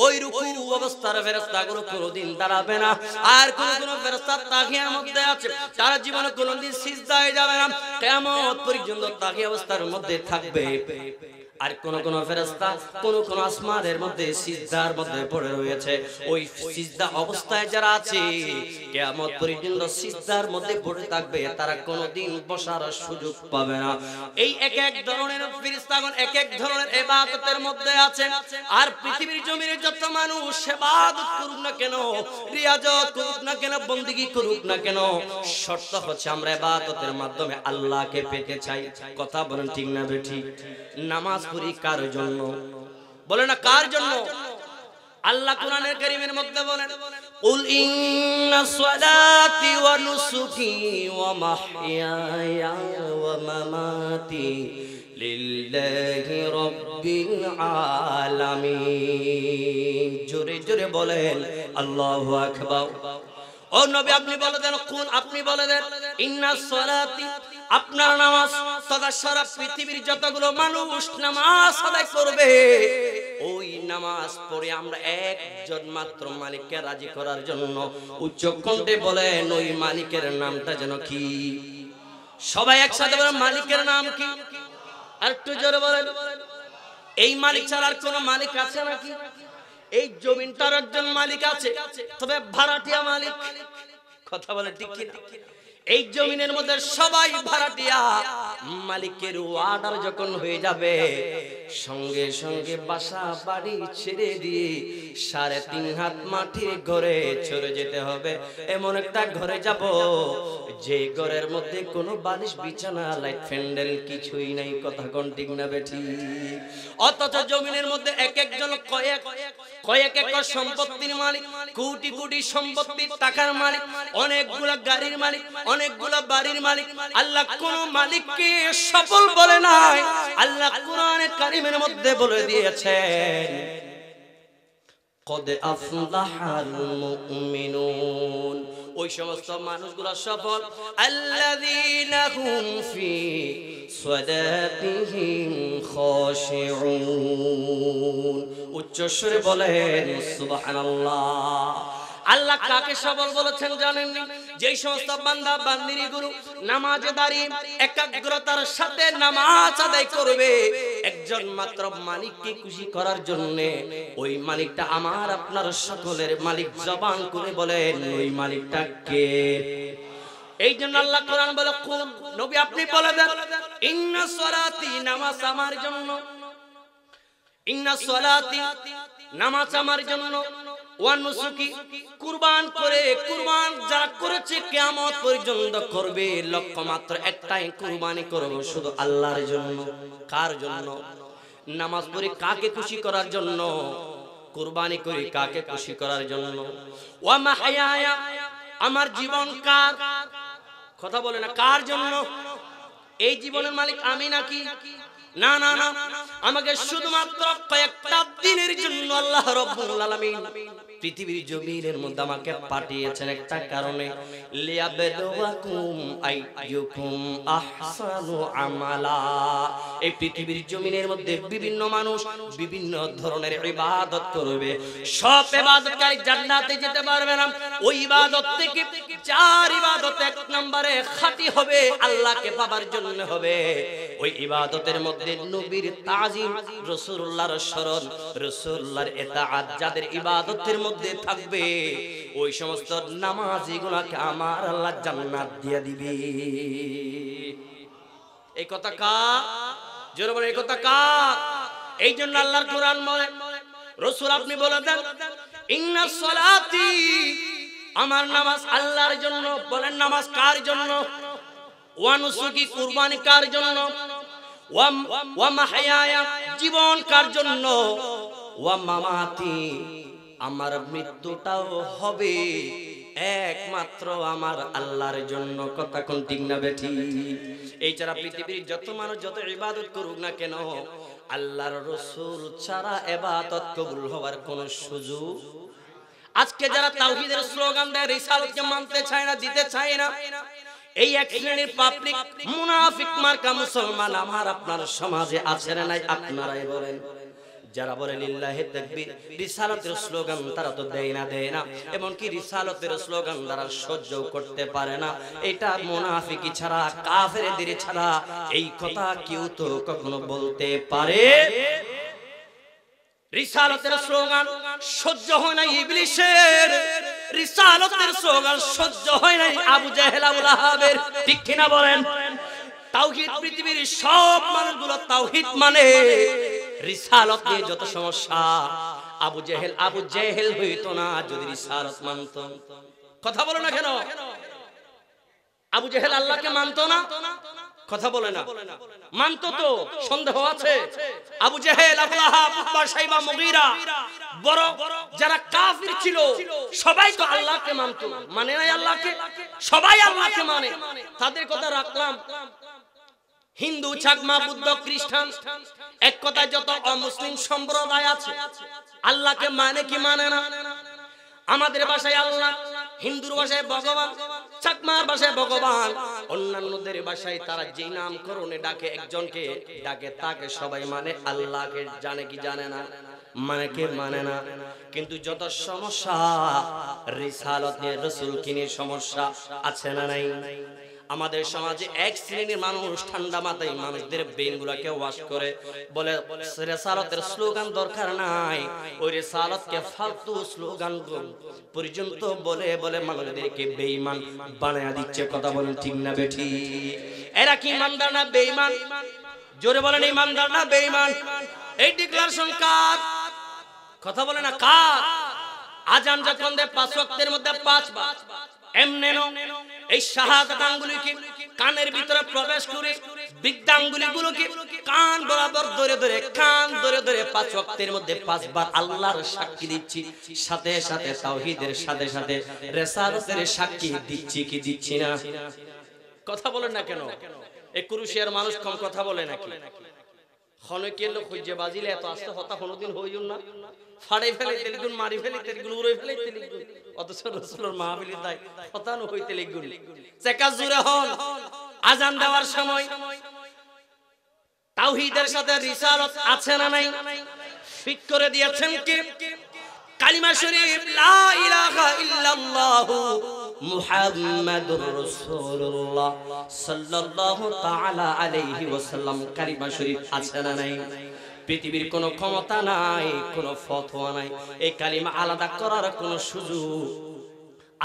ওই রুকু অবস্থার ফেরেশতাগুলো কোনোদিন দাঁড়াবে না আর কোন কোন ফেরেশতা তাকিয়ার মধ্যে আছে তারা জীবনে কোনোদিন সিজদায় যাবে না কিয়ামত পর্যন্ত তাকিয়া অবস্থার মধ্যে থাকবে আর কোন কোন ফেরেশতা কোন কোন আসমানের মধ্যে সিজদার মধ্যে পড়ে রয়েছে ওই সিজদা অবস্থায় যারা আছে কিয়ামত পর্যন্ত সিজদার মধ্যে পড়ে থাকবে তারা কোনোদিন বসার সুযোগ পাবে না এই এক এক ধরনের ফেরেশতাগণ এক এক ধরনের ইবাদতের মধ্যে আছেন আর পৃথিবীর জমিনে যত মানুষ ইবাদত করুক না কেন রিয়াজত করুক না কেন বندگی করুক না কেন শর্ত হচ্ছে আমরা ইবাদতের মাধ্যমে আল্লাহকে পেতে চাই কথা বলেন ঠিক না বেঠিক নামাজ পড়ি কার জন্য বলে না কার জন্য আল্লাহ কোরআনের কারীমের মধ্যে বলেন কুল ইন্না সলাতি ওয়া নুসুকি ওয়া মাহইয়ায়া ওয়া মামাতি লিল্লাহি রাব্বিল আলামিন জোরে জোরে বলেন আল্লাহু আকবার ও নবী আপনি বলে দেন কোন আপনি বলে দেন ইন্না সলাতি আপনার নামাজ তথা সারা পৃথিবীর যতগুলো মানুষ নামাজ আদায় করবে ওই নামাজ পড়ে আমরা একজন মাত্র মালিককে রাজি করার জন্য উচ্চ কণ্ঠে বলেন ওই মালিকের নামটা যেন কি সবাই একসাথে বলেন মালিকের নাম কি আর একটু জোরে বলেন এই মালিক ছাড়া আর কোনো মালিক আছে নাকি এই জমিনটার একজন মালিক আছে তবে ভাড়াটিয়া মালিক কথা বলে ঠিক কি এই জমিনের মধ্যে সবাই ভাড়াটিয়া, মালিকের ওয়ার্ডার যখন হয়ে যাবে সঙ্গে সঙ্গে বাসা বাড়ি ছেড়ে দিয়ে 3.5 হাত মাটির ঘরে চলে যেতে হবে। এমন একটা ঘরে যাব যে ঘরের মধ্যে কোনো বালিশ বিছানা লাইট ফ্যান্ডেল কিছুই নাই। কথা কোন ঠিক না বেঠি? অথচ জমিনের মধ্যে এক একজন কয়েক একর সম্পত্তির মালিক, কোটি কোটি সম্পত্তির টাকার মালিক, অনেকগুলা গাড়ির মালিক, অনেকগুলা বাড়ির মালিক। আল্লাহ কোন মালিককে সফল বলে নাই। আল্লাহ কোরআনে কারীমের মধ্যে বলে দিয়েছেন কদ আফলাহাল মুমিনুন, ওই সমস্ত মানুষগুলো সফল আল্লাযীনা হুম ফি সালাতিহিম খাশিউন। উচ্চ স্বরে বলেন সুবহানাল্লাহ। আল্লাহ কাকে সফল বলেছেন জানেন? যেই সমস্ত বান্দা বান্দিনী গুরু নামাজে দাঁড়িয়ে একাগ্রতার সাথে নামাজ আদায় করবে একজন মাত্র মালিককে খুশি করার জন্য, ওই মালিকটা আমার আপনার সকলের মালিক। জবান করে বলেন ওই মালিকটা কে? এই জন্য আল্লাহ কোরআন বলে, কুল নবী আপনি বলে দেন ইন্না সলাতি, নামাজ আমার জন্য, ইন্না সলাতি নামাজ আমার জন্য, ওয়া নুসুকি কুরবান করে, কুরবান যারা করেছে কিয়ামত পর্যন্ত করবে, লক্ষ্য মাত্র একটাই, কুরবানি করব শুধু আল্লাহর জন্য। কার জন্য? নামাজ পড়ি কাকে খুশি করার জন্য, কুরবানি করি কাকে খুশি করার জন্য। ওয়া মাহইয়ায়া, আমার জীবন কার? কথা বলে না, কার জন্য? এই জীবনের মালিক আমি নাকি? না না না, আমাকে শুধুমাত্র কয়েকটা দিনের জন্য আল্লাহ রাব্বুল আলামিন পৃথিবীর জমিনের মধ্যে আমাকে পাঠিয়েছেন একটা কারণে, লিয়াবলুয়াকুম আইয়ুকুম আহসানু আমালা। এই পৃথিবীর জমিনের মধ্যে বিভিন্ন মানুষ বিভিন্ন ধরনের ইবাদত করবে, সব ইবাদতকারী জান্নাতে যেতে পারবে না। ওই ইবাদত থেকে চার ইবাদত এক নম্বরে খাঁটি হবে, আল্লাহকে পাবার জন্য হবে। ওই ইবাদতের মধ্যে নবীর তাজিম, রাসূলুল্লাহর শরণ, রাসূলুল্লাহর ইতাআত যাদের ইবাদতের মধ্যে থাকবে, ওই সমস্ত নামাজীগুলোকে আমার আল্লাহ জান্নাত দিয়ে দিবে। এই কথা কার? জোরে বলে এই কথা কার? এই জন্য আল্লাহর কোরআন বলে, রাসূল আপনি বলে দেন ইন্না সলাতি, আমার নামাজ আল্লাহর জন্য। বলেন নামাজ কার জন্য? ওয়া নুসুকি কুরবানি কার জন্য? ওয়া মাহইয়ায়া জীবন কার জন্য? ওয়া মামাতি আমার মৃত্যুটাও হবে একমাত্র আমার আল্লাহর জন্য। কথা কোন ঠিক না বেঠি? এই ছাড়া পৃথিবীর যত মানুষ যত ইবাদত করুক না কেন, আল্লাহর রাসূল ছাড়া ইবাদত কবুল হওয়ার কোন সুযোগ। আজকে যারা তাওহীদের স্লোগান দেয়, রিসালাতকে মানতে চায় না, দিতে চায় না, এই এক শ্রেণীর পাবলিক মুনাফিক মার্কা মুসলমান আমার আপনার সমাজে আছে না নাই? আপনারাই বলেন। যারা বলে লিল্লাহি তাকবীর, রিসালাতের স্লোগান তারা তো দেয় না, এমনকি রিসালাতের স্লোগান তারা সহ্য করতে পারে না। এটা মুনাফিকি ছাড়া, কাফেরদের ছাড়া এই কথা কেউ তো কখনো বলতে পারে? রিসালাতের স্লোগান সহ্য হয় না ইবলিসের, রিসালাতের স্লোগান সহ্য হয় না আবু জাহেল আবু লাহাবের। ঠিক কিনা বলেন? তাওহীদ, পৃথিবীর সব মানুষগুলো তাওহীদ মানে, রিসালাত নিয়ে যত সমস্যা। আবু জেহেল হইতো না যদি রিসালাত মানতো। কথা বলো না কেন? আবু জেহেল আল্লাহকে মানতো না? কথা বলে না, মানতো তো? সন্দেহ আছে? আবু জেহেল, আবু লাহাব, উতবা, শাইবা, মুগীরা, বড় যারা কাফির ছিল সবাই তো আল্লাহকে মানতো, মানে নাই আল্লাহকে? সবাই আল্লাহকে মানে। তাদের কথা রাখলাম। হিন্দু, চাকমা, বুদ্ধ, খ্রিস্টান, এক কথায় যত অমুসলিম সম্প্রদায় আছে আল্লাহকে মানে কি মানে না? আমাদের ভাষায় আল্লাহ, হিন্দুর ভাষায় ভগবান, চাকমার ভাষায় ভগবান, অন্যান্যদের ভাষায় তারা যে নামকরণে ডাকে একজনকে ডাকে তাকে সবাই মানে। আল্লাহকে জানে কি জানে না? মানে কে মানে না। কিন্তু যত সমস্যা রিসালাত নিয়ে, রাসূলকে নিয়ে সমস্যা আছে না নাই? আমাদের সমাজে এক শ্রেণীর মানুষ ঠান্ডা মাথায় মানুষদের ব্রেনগুলোকে ওয়াশ করে বলে রিসালাতের স্লোগান দরকার নাই, ওই রিসালাতকে ফালতু স্লোগান পর্যন্ত বলে বলে মানুষদেরকে বেঈমান বানায়া দিচ্ছে। কথা বলেন ঠিক না বেঠি? এরা কি ইমানদার না বেঈমান? জোরে বলেন ইমানদার না বেঈমান? এই ডিক্লারেশন কার? কথা বলে না কার? আজান যখন দেয় 5 ওয়াক্তের মধ্যে 5 বার এমনে এই শাহাদাত আঙ্গুলিকে কানের ভিতরে প্রবেশ করে বৃদ্ধাঙ্গুলিগুলোকে কান বরাবর ধরে ধরে কান ধরে ধরে 5 ওয়াক্তের মধ্যে 5 বার আল্লাহর সাক্ষী দিচ্ছি, সাথে সাথে তাওহীদের সাথে সাথে রিসালাতের সাক্ষী দিচ্ছি কি দিচ্ছি না? কথা বলেন না কেন? এই কুরুশিয়ার মানুষ কম কথা বলে নাকি? খনকের লোক খুঁজে বাজিলে এত আস্তে হতা কোনোদিন হইল না, ফাড়ে ফেলে তেলিগুন মারি ফেলে তেলিগুন উড়ে ফেলে তেলিগুন, অথচ রাসূলের মাহফিলে তাই হতানো হই তেলিগুন। চেকা জুরে হন আজান দেওয়ার সময় তাওহীদের সাথে রিসালাত আছে না নাই ফিট করে দিয়েছেন কি? কালিমা শরীফ লা ইলাহা ইল্লাল্লাহ মুহাম্মাদুর রাসূলুল্লাহ সাল্লাল্লাহু তাআলা আলাইহি ওয়াসাল্লাম কালিমা শরীফ আছে না নাই? পৃথিবীর কোনো ক্ষমতা নাই, কোনো ফতোয়া নাই এই কালিমা আলাদা করার কোনো সুযোগ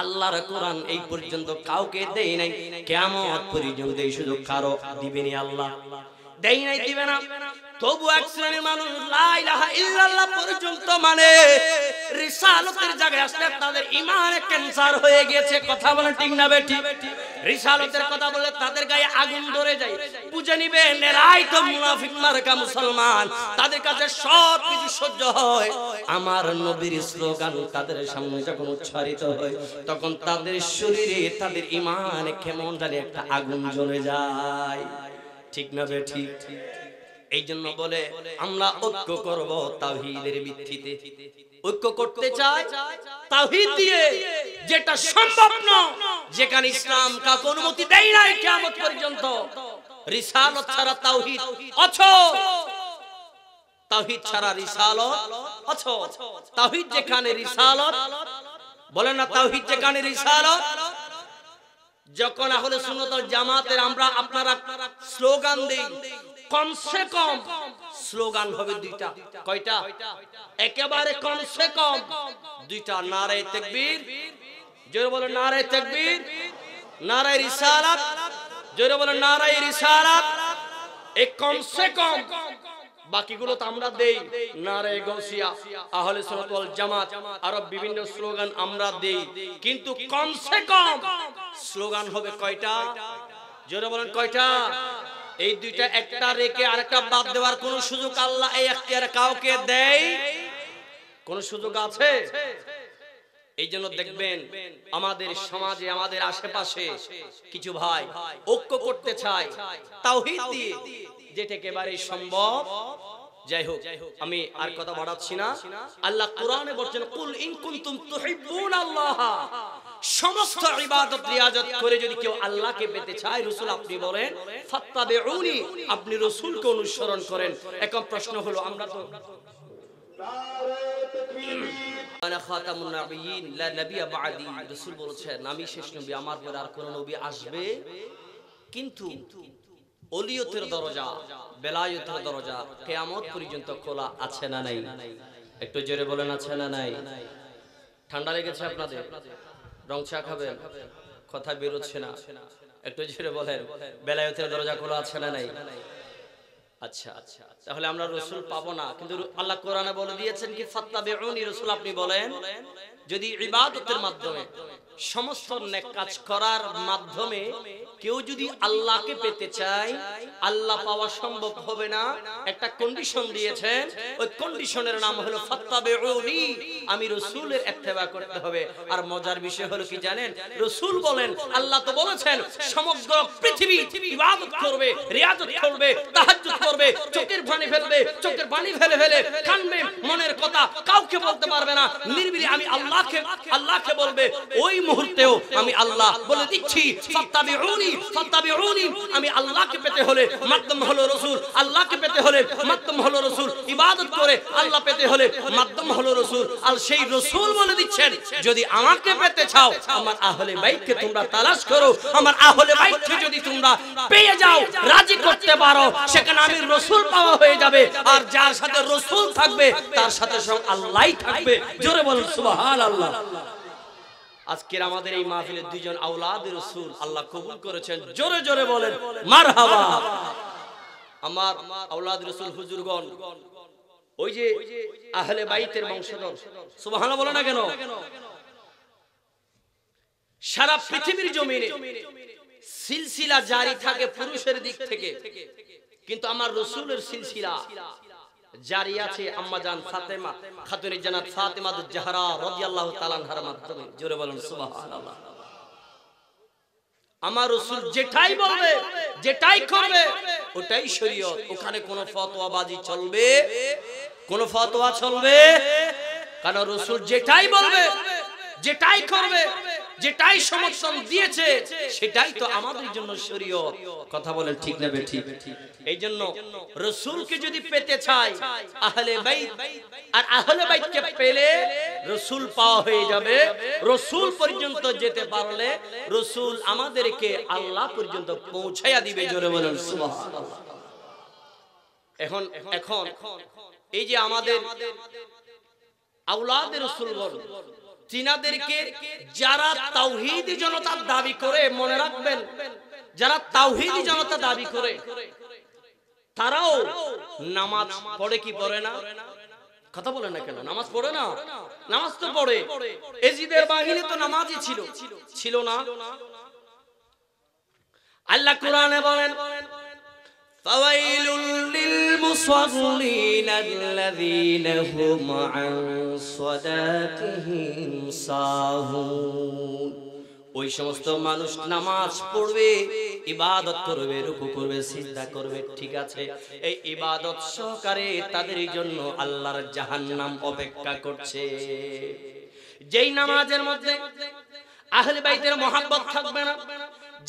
আল্লাহর কোরআন এই পর্যন্ত কাউকে দেয় নাই, কিয়ামত পর্যন্ত এই সুযোগ কারো দিবেনি আল্লাহ, দেয় নাই, দিবে না। তবু এক শ্রেণীর মানুষ লা ইলাহা ইল্লাল্লাহ পর্যন্ত মানে রিসালাতের জায়গায় আসলে তাদের ঈমানে ক্যান্সার হয়ে গেছে। কথা বলেন ঠিক না বেঠি? রিসালাতের কথা বলে তাদের গায়ে আগুন ধরে যায়, বুঝে নিবে নেরাই তো মুনাফিক মার্কা মুসলমান, তাদের কাছে সব কিছু সহ্য হয়। আমার নবীর স্লোগান তাদের সামনে যখন উচ্চারিত হয় তখন তাদের শরীরে তাদের ঈমানে কেমন জানি একটা আগুন জ্বলে যায়। ঠিক না বেঠি? এই জন্য বলে আমরা ঐক্য করব তাওহীদের ভিত্তিতে। ঐক্য করতে চাই তাওহীদ দিয়ে, যেটা সম্ভব না, যেখানে ইসলাম কাউকে অনুমতি দেয় না কিয়ামত পর্যন্ত। রিসালাত ছাড়া তাওহীদ অচল, তাওহীদ ছাড়া রিসালাত অচল। তাওহীদ যেখানে রিসালাত, বলেন না তাওহীদ যেখানে রিসালাত। যখন আহলে সুন্নাত ওয়াল জামাতের আমরা আপনারা স্লোগান দেই, কমসে কম স্লোগান হবে দুইটা। কয়টা? একেবারে কমসে কম দুইটা। নারে তাকবীর, জোরে বলেন নারে তাকবীর, নারে রিসালাত, জোরে বলেন নারে রিসালাত। এই কমসে কম, বাকিগুলো তো আমরা দেই, নারে গাউসিয়া, আহলে সুন্নাত ওয়াল জামাত, আর বিভিন্ন স্লোগান আমরা দেই, কিন্তু কমসে কম স্লোগান হবে কয়টা? জোরে বলেন কয়টা? এই দুইটা, একটা রেখে আরেকটা বাদ দেওয়ার কোন সুযোগ আল্লাহ এই এখতিয়ার কাউকে দেয়? কোন সুযোগ আছে? এই জন্য দেখবেন আমাদের সমাজে আমাদের আশেপাশে কিছু ভাই ঐক্য করতে চায় তাওহীদ দিয়ে, যেটা একেবারে সম্ভব। যাই হোক, আমি আর কথা বাড়াচ্ছি না। আল্লাহ কোরআনে বলছেন কুল ইন কুনতুম তুহিব্বুনাল্লাহ, সমস্ত ইবাদত রিয়াজত করে যদি কেউ আল্লাহকে পেতে চায়, রাসূল আপনি বলেন ফাত্তাবিউনি, আপনি রাসূলকে অনুসরণ করেন। এখন প্রশ্ন হলো, আমরা তো আনা খাতামুন নবিয়্যিন লা নবিয়্যা বা'দি, রাসূল বলেছেন আমি শেষ নবী, আমার পরে আর কোন নবী আসবে, কিন্তু ওলিয়তের দরজা, বেলায়েতের দরজা কিয়ামত পর্যন্ত খোলা আছে না নাই? একটু জোরে বলেন আছে না নাই? ঠান্ডা লেগেছে আপনাদের? রং চা খাবেন? কথা বের হচ্ছে না, একটু জোরে বলেন। বেলায়েতের দরজা খোলা আছে না নাই? আচ্ছা, তাহলে আমরা রাসূল পাবো না, কিন্তু আল্লাহ কোরআনে বলে দিয়েছেন কি ফাত্তাবিউনি, রাসূল আপনি বলেন যদি ইবাদতের মাধ্যমে, সমস্ত নেক কাজ করার মাধ্যমে কেউ যদি আল্লাহকে পেতে চায়, আল্লাহ পাওয়া সম্ভব হবে না, একটা কন্ডিশন দিয়েছেন, ওই কন্ডিশনের নাম হলো ফাত্তাবিউনি, আমি রাসূলের ইত্তেবা করতে হবে। আর মজার বিষয় হলো কি জানেন? রাসূল বলেন আল্লাহ তো বলেছেন সমগ্র পৃথিবী ইবাদত করবে, রিয়াজত করবে, তাহাজ্জুদ করবে, চোখের পানি ফেলবে, চোখের পানি ফেলে ফেলে কাঁদবে, মনের কথা কাউকে বলতে পারবে না, নির্বিলি আমি আল্লাহকে বলবে। ওই মুহূর্তেও আমি আল্লাহ বলে দিচ্ছি ফাত্তাবিউনি, আমি আল্লাহকে পেতে হলে মাধ্যম হলো রাসূল, আল্লাহকে পেতে হলে মাধ্যম হলো রাসূল, ইবাদত করে আল্লাহ পেতে হলে মাধ্যম হলো রাসূল। আর সেই রাসূল বলে দিচ্ছেন, যদি আমাকে পেতে চাও আমার আহলে বাইতকে তোমরা তালাশ করো, আমার আহলে বাইতকে যদি তোমরা পেয়ে যাও, রাজি করতে পারো, সেখানে আমি রাসূল পাওয়া হয়ে যাবে। আর যার সাথে রাসূল থাকবে তার সাথে সঙ্গে আল্লাহই থাকবে। জোরে বলুন সুবহানাল্লাহ। আজকের আমাদের এই মাহফিলে দুইজন আওলাদ রাসূল আল্লাহ কবুল করেছেন। জোরে জোরে বলেন মারহাবা। আমার আওলাদ রাসূল হুজুরগণ, ওই যে আহলে বাইতের বংশধর, সুবহানাল্লাহ বলে না কেন? সারা পৃথিবীর জমিনে সিলসিলা জারি থাকে পুরুষের দিক থেকে, কিন্তু আমার রাসূলের সিলসিলা জারি আছে আম্মা জান ফাতেমা খাতুনে জান্নাত ফাতেমাতুজ জাহরা রাদিয়াল্লাহু তাআলা আনহার মাধ্যমে। জোরে বলুন সুবহানাল্লাহ। আমার রাসূল যেটাই বলবে, যেটাই করবে, ওটাই শরীয়ত। ওখানে কোনো ফতোয়াবাজি চলবে, কোনো ফতোয়া চলবে? কারণ রাসূল যেটাই বলবে, যেটাই করবে, যেটাই সমর্থন দিয়েছে, সেটাই তো আমাদের জন্য শরীয়ত। কথা বলেন ঠিক না বেঠিক? এই জন্য রাসূলকে যদি পেতে চাই আহলে বাইত, আর আহলে বাইতকে পেলে রাসূল পাওয়া হয়ে যাবে। রাসূল পর্যন্ত যেতে পারলে রাসূল আমাদেরকে আল্লাহ পর্যন্ত পৌঁছায়া দিবে। জোরে বলেন সুবহানাল্লাহ। এখন এই যে আমাদের আওলাদ রাসূলগণ, তিনাদেরকে যারা তাওহীদি জনতার দাবি করে, মনে রাখবেন, যারা তাওহীদি জনতা দাবি করে তারাও নামাজ পড়ে কি পড়ে না? কথা বলে না কেন? নামাজ পড়ে না? নামাজ তো পড়ে। এজিদের বাহিনী তো নামাজই ছিল না? আল্লাহ কোরআনে বলেন, ফাওয়াইলুল লিল মুসাল্লিনা আল্লাযীনা হুম আন সালাতিহিম সাহুন। ওই সমস্ত মানুষ নামাজ পড়বে, ইবাদত করবে, রুকু করবে, সিজদা করবে, ঠিক আছে, এই ইবাদত সহকারে তাদের জন্য আল্লাহর জাহান্নাম অপেক্ষা করছে। যেই নামাজের মধ্যে আহলে বাইতের মহব্বত থাকবে না,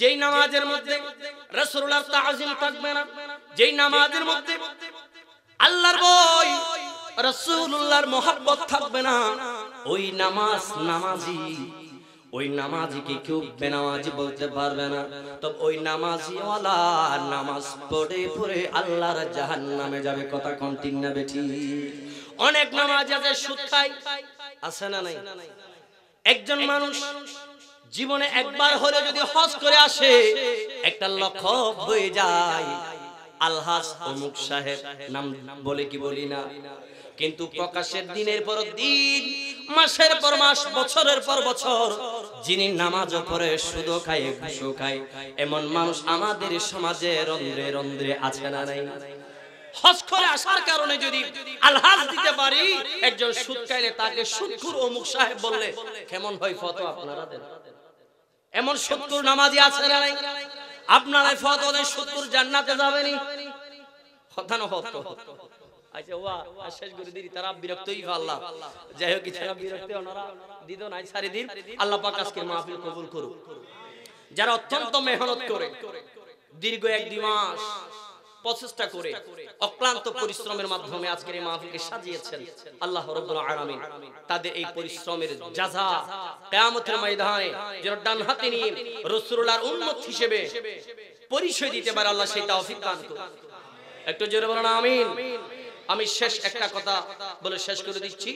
যেই নামাজের মধ্যে রাসূলুল্লাহর তাআযীম থাকবে না, যেই নামাজের মধ্যে আল্লাহর ভয়, রাসূলুল্লাহর মহব্বত থাকবে না, ওই নামাজিকে কেউ বেনামাজি বলতে পারবে না। তবে ওই নামাজিওয়ালা নামাজ পড়ে পড়ে আল্লাহর জাহান্নামে যাবে। কথা কোন ঠিক না বেঠিক? অনেক নামাজ আছে সুদ খায়, আছে না নাই? একজন মানুষ জীবনে একবার হলে যদি হজ করে আসে, একটা লক্ষ্য হয়ে যায়, আলহাজ অমুক সাহেব, নাম বলে কি বলি না, কিন্তু প্রকাশের দিনের পর দিন, মাসের পর মাস, বছরের পর বছর যিনি নামাজও পড়ে, সুদও খায়, ঘুষও খায়, এমন মানুষ আমাদের সমাজে রন্ধ্রে রন্ধ্রে আছে না নাই? হজ করে আসার কারণে যদি আলহাজ দিতে পারি, একজন সুদ খাইলে তাকে সুদখোর অমুক সাহেব বললে কেমন হয়? ফতোয়া আপনারা দেন। এমন সুদখোর নামাজি আছে না নাই? আপনারা ফতোয়া দেন সুদখোর জান্নাতে যাবেনি? কথা না হতো। আচ্ছা ওয়া শেষ করে দিই, তারা বিরক্তই আল্লাহ। যাই হোক, তারা বিরক্ত ওনারা দিদ নাই সারি দিন। আল্লাহ পাক আজকের মাহফিল কবুল করুক। যারা অত্যন্ত মেহনত করে, দীর্ঘ 1-2 মাস প্রচেষ্টা করে, অক্লান্ত পরিশ্রমের মাধ্যমে আজকের এই মাহফিলকে সাজিয়েছেন, আল্লাহ রাব্বুল আলামিন তাদের এই পরিশ্রমের জাযা কিয়ামতের ময়দানে যারা ডান হাতে নিয়ে রাসূলুল্লাহর উম্মত হিসেবে পরিচয় দিতে পারে, আল্লাহ সেই তৌফিক দান করুন। একটু জোরে বলুন আমিন। আমি শেষ একটা কথা বলে শেষ করে দিচ্ছি।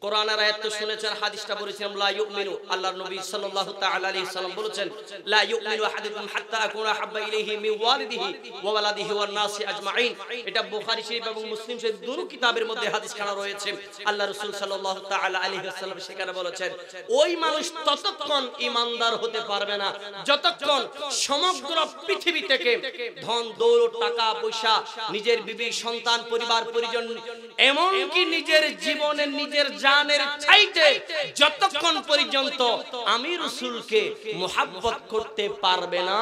কোরআনের আয়াত তো শুনেছেন, হাদিসটা বলেছিলাম, লা ইউমিনু, আল্লাহর নবী সাল্লাল্লাহু তাআলা আলাইহি সাল্লাম বলেছেন, লা ইউমিনু আহাদুকুম হাত্তা আকুনা হাব্বা ইলাইহি মিন ওয়ালিদিহি ওয়া ওয়ালাদিহি ওয়ান নাসি আজমাইন। এটা বুখারী শরীফ এবং মুসলিম শরীফ দুটো কিতাবের মধ্যে হাদিস খানা রয়েছে। আল্লাহ রাসূল সাল্লাল্লাহু তাআলা আলাইহি ওয়াসাল্লাম সেখানে বলেছেন, ওই মানুষ ততক্ষণ ঈমানদার হতে পারবে না যতক্ষণ সমগ্র পৃথিবী থেকে ধন দৌলত, টাকা পয়সা, নিজের বিবি সন্তান, পরিবার পরিজন, এমনকি নিজের জীবনের, নিজের জানের চাইতে যতক্ষণ পর্যন্ত আমি রাসূলকে মুহাব্বত করতে পারবে না,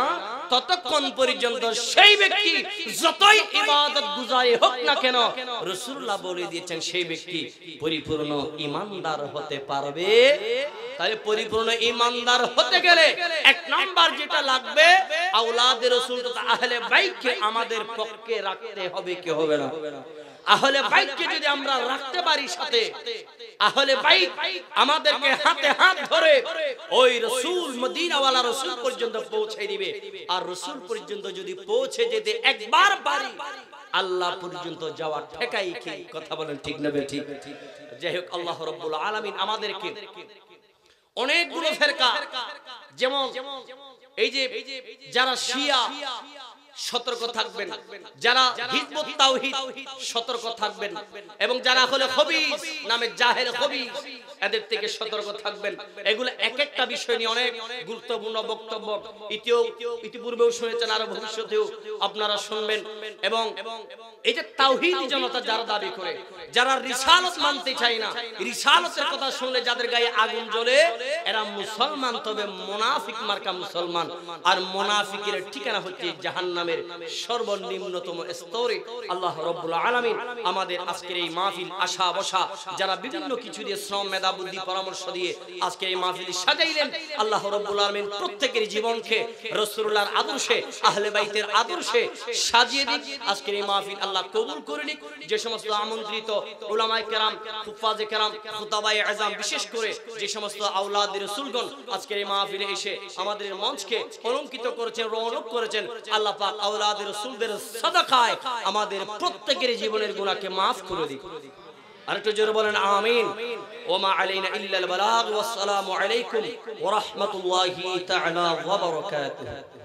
ততক্ষণ পর্যন্ত সেই ব্যক্তি যতই ইবাদত গুজারে হোক না কেন রাসূলুল্লাহ বলে দিয়েছেন সেই ব্যক্তি পরিপূর্ণ ঈমানদার হতে পারবে। তাহলে পরিপূর্ণ ঈমানদার হতে গেলে এক নাম্বার যেটা লাগবে আওলাদে রাসূল তথা আহলে বাইতকে আমাদের পক্ষে রাখতে হবে কি হবে না? আহলে বাইতকে যদি আমরা রাখতে পারি সাথে, আহলে বাইত আমাদেরকে হাতে হাত ধরে ওই রাসূল মদিনাওয়ালা রাসূল পর্যন্ত পৌঁছে দিবে। আর রাসূল পর্যন্ত যদি পৌঁছে যেতে একবার পারি আল্লাহ পর্যন্ত যাওয়া ঠেকাই কি? কথা বলেন ঠিক না ঠিক? যাই হোক, আল্লাহ রাব্বুল আলামিন আমাদেরকে অনেকগুলো ফেরকা, যেমন এই যে যারা শিয়া সতর্ক থাকবেন, যারা হিজবুত তাওহীদ সতর্ক থাকবেন, এবং যারা হলো খবিস নামে জাহেল খবিস এদের থেকে সতর্ক থাকবেন। এগুলো এক একটা বিষয় নিয়ে অনেক গুরুত্বপূর্ণ বক্তব্য ইতিপূর্বেও শুনেছেন, আর ভবিষ্যতেও আপনারা শুনবেন। এবং এই যে তাওহীদি জনতা যারা দাবি করে, যারা রিসালাত মানতে চায় না, রিসালাতের কথা শুনলে যাদের গায়ে আগুন জ্বলে, এরা মুসলমান, তবে মুনাফিক মার্কা মুসলমান। আর মুনাফিকের ঠিকানা হচ্ছে জাহান্নামের সর্বনিম্নতম স্তরে। আল্লাহ রাব্বুল আলামিন আমাদের আজকের এই মাহফিল আশা বসা যারা বিভিন্ন কিছু দিয়ে শ্রম মেধা বুদ্ধি পরামর্শ দিয়ে আজকের এই মাহফিল সাজাইলেন, আল্লাহ রাব্বুল আলামিন প্রত্যেকের জীবনকে রাসূলুল্লাহর আদর্শে, আহলে বাইতের আদর্শে সাজিয়ে দিক। আজকের এই মাহফিল আল্লাহ কবুল করে নিক। যে সমস্ত আমন্ত্রিত উলামায়ে কেরাম, হুফাজে কেরাম, খুতাবায়ে আযম, বিশেষ করে যে সমস্ত আওলাদ রাসূলগণ আজকের এই মাহফিলে এসে আমাদের মঞ্চকে অলংকিত করেছেন, রৌনক করেছেন, আল্লাহ পাক আওলাদ রাসূলদের সাদাকায় আমাদের প্রত্যেকের জীবনের গুনাহকে maaf করে দিক। আরেকটু জোরে বলেন আমিন। ওয়া মা আলাইনা ইল্লাল বালাগ। ওয়াসসালামু আলাইকুম ওয়া রাহমাতুল্লাহি তাআলা ওয়া বারাকাতুহু।